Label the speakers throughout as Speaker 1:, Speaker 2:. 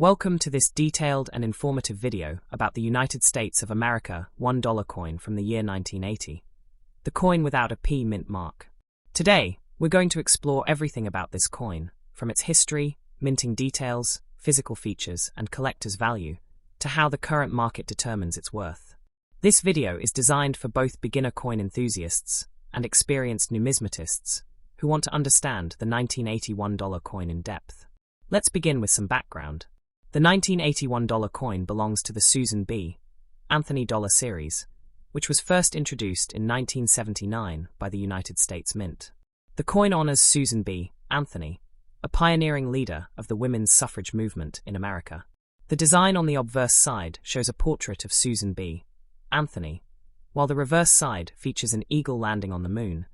Speaker 1: Welcome to this detailed and informative video about the United States of America $1 coin from the year 1980, the coin without a P mint mark. Today, we're going to explore everything about this coin, from its history, minting details, physical features, and collector's value, to how the current market determines its worth. This video is designed for both beginner coin enthusiasts and experienced numismatists who want to understand the 1980 $1 coin in depth. Let's begin with some background. The 1980 $1 coin belongs to the Susan B. Anthony dollar series, which was first introduced in 1979 by the United States Mint. The coin honors Susan B. Anthony, a pioneering leader of the women's suffrage movement in America. The design on the obverse side shows a portrait of Susan B. Anthony, while the reverse side features an eagle landing on the moon,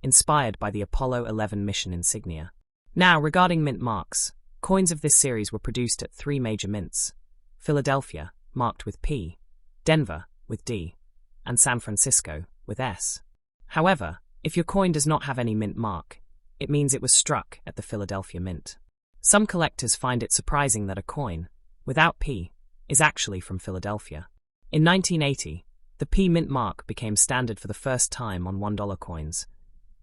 Speaker 1: inspired by the Apollo 11 mission insignia. Now, regarding mint marks, coins of this series were produced at three major mints: Philadelphia, marked with P, Denver, with D, and San Francisco, with S. However, if your coin does not have any mint mark, it means it was struck at the Philadelphia Mint. Some collectors find it surprising that a coin, without P, is actually from Philadelphia. In 1980, the P mint mark became standard for the first time on $1 coins,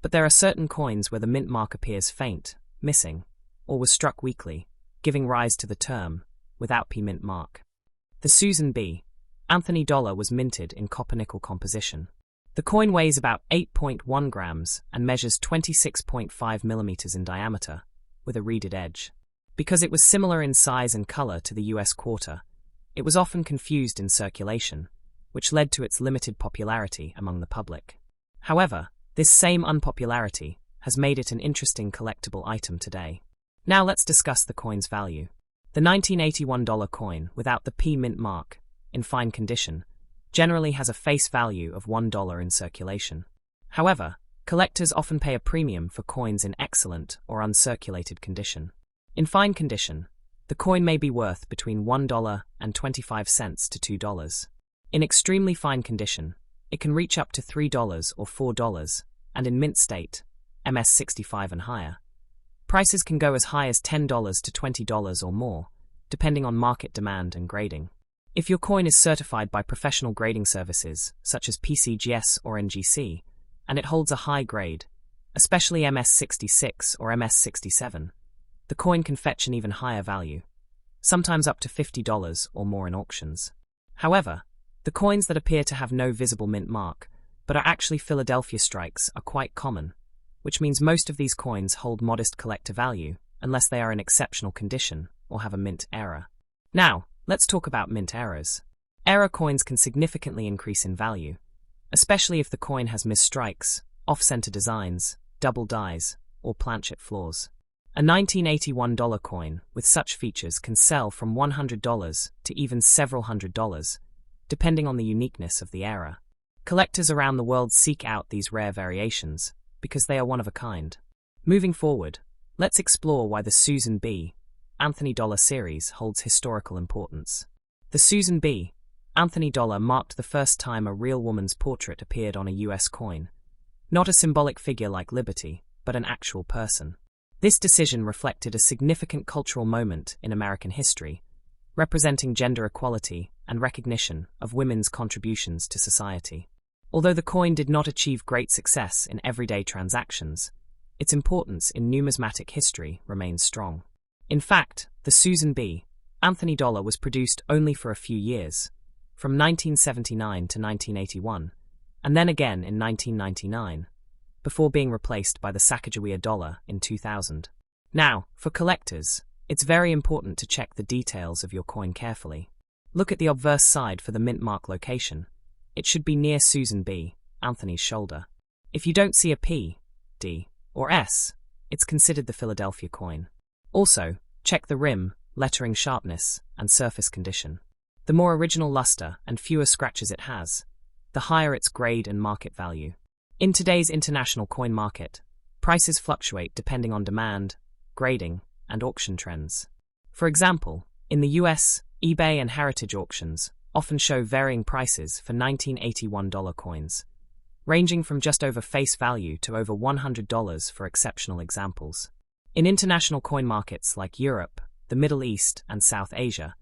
Speaker 1: but there are certain coins where the mint mark appears faint, missing, or was struck weakly, giving rise to the term, without P mint mark. The Susan B. Anthony dollar was minted in copper-nickel composition. The coin weighs about 8.1 grams and measures 26.5 millimeters in diameter, with a reeded edge. Because it was similar in size and color to the US quarter, it was often confused in circulation, which led to its limited popularity among the public. However, this same unpopularity has made it an interesting collectible item today. Now let's discuss the coin's value. The 1980 $1 coin without the P mint mark, in fine condition, generally has a face value of $1 in circulation. However, collectors often pay a premium for coins in excellent or uncirculated condition. In fine condition, the coin may be worth between $1 and 25 cents to $2. In extremely fine condition, it can reach up to $3 or $4, and in mint state, MS65 and higher, prices can go as high as $10 to $20 or more, depending on market demand and grading. If your coin is certified by professional grading services, such as PCGS or NGC, and it holds a high grade, especially MS66 or MS67, the coin can fetch an even higher value, sometimes up to $50 or more in auctions. However, the coins that appear to have no visible mint mark, but are actually Philadelphia strikes, are quite common, which means most of these coins hold modest collector value, unless they are in exceptional condition or have a mint error. Now, let's talk about mint errors. Error coins can significantly increase in value, especially if the coin has misstrikes, off-center designs, double dies, or planchet flaws. A 1980 $1 coin with such features can sell from $100 to even several $100s, depending on the uniqueness of the error. Collectors around the world seek out these rare variations because they are one of a kind. Moving forward, let's explore why the Susan B. Anthony dollar series holds historical importance. The Susan B. Anthony dollar marked the first time a real woman's portrait appeared on a US coin. Not a symbolic figure like Liberty, but an actual person. This decision reflected a significant cultural moment in American history, representing gender equality and recognition of women's contributions to society. Although the coin did not achieve great success in everyday transactions, its importance in numismatic history remains strong. In fact, the Susan B. Anthony dollar was produced only for a few years, from 1979 to 1981, and then again in 1999, before being replaced by the Sacagawea dollar in 2000. Now, for collectors, it's very important to check the details of your coin carefully. Look at the obverse side for the mint mark location. It should be near Susan B. Anthony's shoulder. If you don't see a P, D, or S, it's considered the Philadelphia coin. Also, check the rim, lettering sharpness, and surface condition. The more original luster and fewer scratches it has, the higher its grade and market value. In today's international coin market, prices fluctuate depending on demand, grading, and auction trends. For example, in the US, eBay and heritage auctions often show varying prices for 1980 $1 coins, ranging from just over face value to over $100 for exceptional examples. In international coin markets like Europe, the Middle East, and South Asia.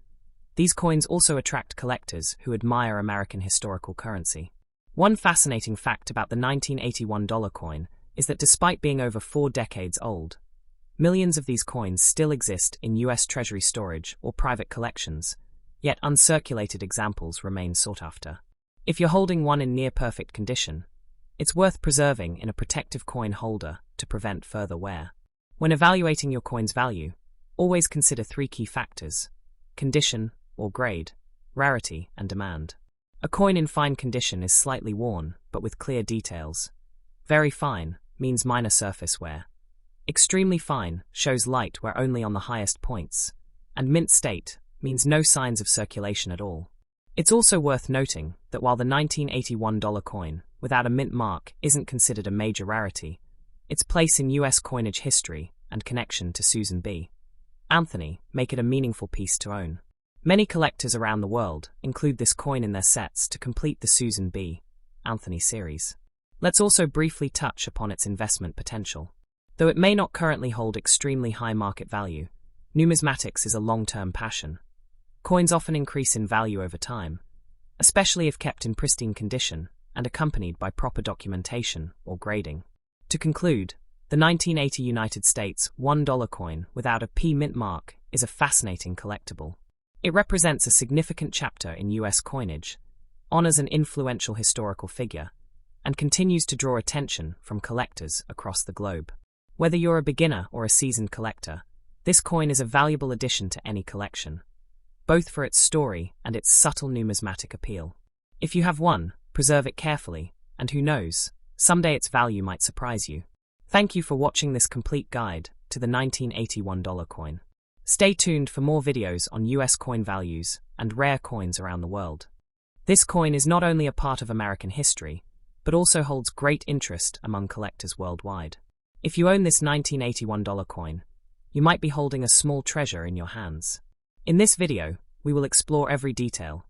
Speaker 1: These coins also attract collectors who admire American historical currency. One fascinating fact about the 1981 dollar coin is that despite being over 4 decades old, millions of these coins still exist in U.S. Treasury storage or private collections, yet uncirculated examples remain sought after. If you're holding one in near-perfect condition, it's worth preserving in a protective coin holder to prevent further wear. When evaluating your coin's value, always consider 3 key factors: condition or grade, rarity, and demand. A coin in fine condition is slightly worn, but with clear details. Very fine means minor surface wear. Extremely fine shows light wear only on the highest points, and mint state means no signs of circulation at all. It's also worth noting that while the 1981 dollar coin without a mint mark isn't considered a major rarity, its place in U.S. coinage history and connection to Susan B. Anthony make it a meaningful piece to own. Many collectors around the world include this coin in their sets to complete the Susan B. Anthony series. Let's also briefly touch upon its investment potential. Though it may not currently hold extremely high market value, numismatics is a long-term passion. Coins often increase in value over time, especially if kept in pristine condition and accompanied by proper documentation or grading. To conclude, the 1980 United States $1 coin without a P mint mark is a fascinating collectible. It represents a significant chapter in U.S. coinage, honors an influential historical figure, and continues to draw attention from collectors across the globe. Whether you're a beginner or a seasoned collector, this coin is a valuable addition to any collection, both for its story and its subtle numismatic appeal. If you have one, preserve it carefully, and who knows, someday its value might surprise you. Thank you for watching this complete guide to the 1981 dollar coin. Stay tuned for more videos on U.S. coin values and rare coins around the world. This coin is not only a part of American history, but also holds great interest among collectors worldwide. If you own this 1981 dollar coin, you might be holding a small treasure in your hands. In this video, we will explore every detail: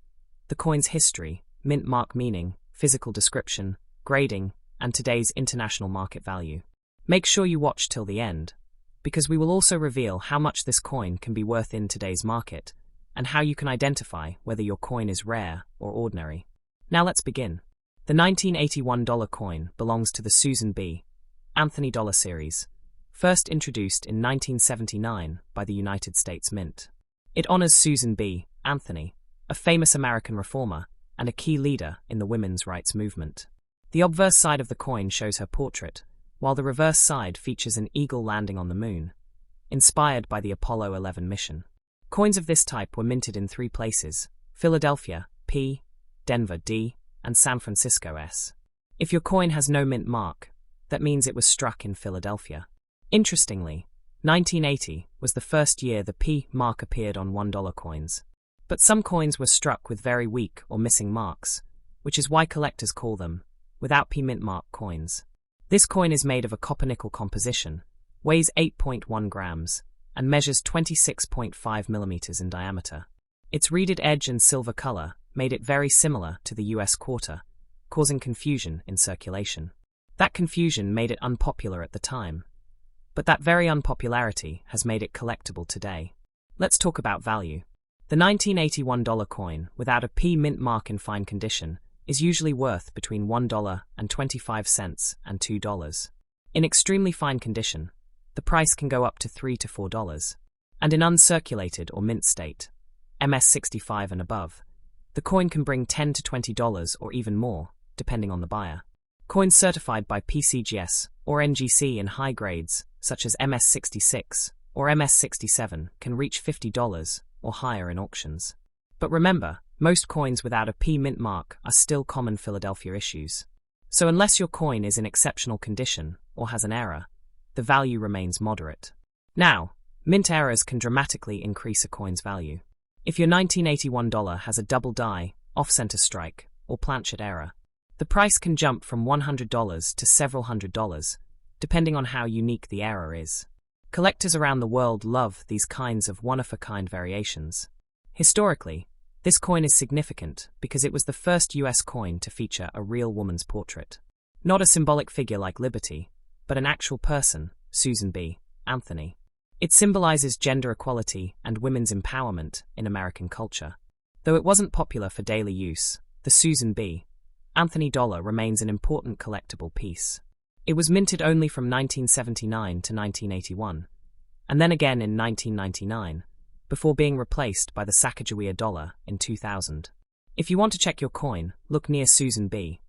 Speaker 1: the coin's history, mint mark meaning, physical description, grading, and today's international market value. Make sure you watch till the end, because we will also reveal how much this coin can be worth in today's market, and how you can identify whether your coin is rare or ordinary. Now let's begin. The 1981 dollar coin belongs to the Susan B. Anthony dollar series, first introduced in 1979 by the United States Mint. It honors Susan B. Anthony, a famous American reformer and a key leader in the women's rights movement. The obverse side of the coin shows her portrait, while the reverse side features an eagle landing on the moon, inspired by the Apollo 11 mission. Coins of this type were minted in 3 places: Philadelphia, P, Denver, D, and San Francisco, S. If your coin has no mint mark, that means it was struck in Philadelphia. Interestingly, 1980 was the first year the P mark appeared on $1 coins. But some coins were struck with very weak or missing marks, which is why collectors call them without P mint mark coins. This coin is made of a copper-nickel composition, weighs 8.1 grams, and measures 26.5 millimeters in diameter. Its reeded edge and silver color made it very similar to the US quarter, causing confusion in circulation. That confusion made it unpopular at the time, but that very unpopularity has made it collectible today. Let's talk about value. The 1981 dollar coin without a P mint mark in fine condition is usually worth between $1.25 and $2. In extremely fine condition, the price can go up to $3 to $4. And in uncirculated or mint state, MS65 and above, the coin can bring $10 to $20 or even more, depending on the buyer. Coins certified by PCGS or NGC in high grades, such as MS66 or MS67, can reach $50 or higher in auctions. But remember, most coins without a P mint mark are still common Philadelphia issues. So unless your coin is in exceptional condition or has an error, the value remains moderate. Now, mint errors can dramatically increase a coin's value. If your 1981 dollar has a double die, off-center strike, or planchet error, the price can jump from $100 to several $100s, depending on how unique the error is. Collectors around the world love these kinds of one-of-a-kind variations. Historically, this coin is significant because it was the first US coin to feature a real woman's portrait. Not a symbolic figure like Liberty, but an actual person, Susan B. Anthony. It symbolizes gender equality and women's empowerment in American culture. Though it wasn't popular for daily use, the Susan B. Anthony dollar remains an important collectible piece. It was minted only from 1979 to 1981, and then again in 1999, before being replaced by the Sacagawea dollar in 2000. If you want to check your coin, look near Susan B.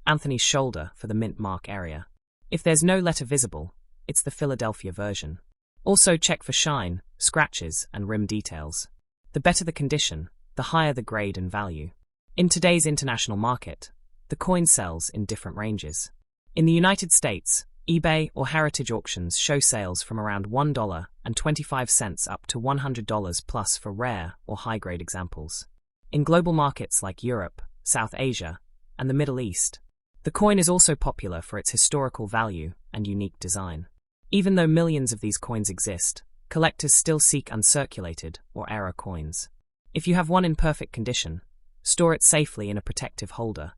Speaker 1: Anthony's shoulder for the mint mark area. If there's no letter visible, it's the Philadelphia version. Also check for shine, scratches, and rim details. The better the condition, the higher the grade and value. In today's international market, the coin sells in different ranges. In the United States, eBay or heritage auctions show sales from around $1.25 up to $100 plus for rare or high-grade examples. In global markets like Europe, South Asia, and the Middle East, the coin is also popular for its historical value and unique design. Even though millions of these coins exist, collectors still seek uncirculated or error coins. If you have one in perfect condition, store it safely in a protective holder.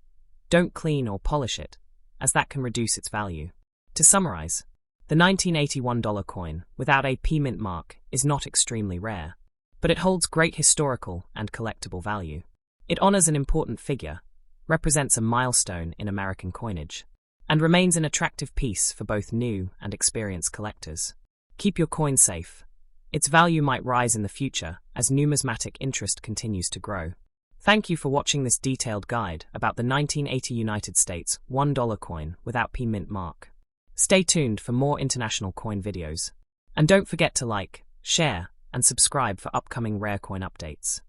Speaker 1: Don't clean or polish it, as that can reduce its value. To summarize, the 1981 dollar coin without a P mint mark is not extremely rare, but it holds great historical and collectible value. It honors an important figure, represents a milestone in American coinage, and remains an attractive piece for both new and experienced collectors. Keep your coin safe. Its value might rise in the future as numismatic interest continues to grow. Thank you for watching this detailed guide about the 1980 United States $1 coin without P mint mark. Stay tuned for more international coin videos. And don't forget to like, share, and subscribe for upcoming rare coin updates.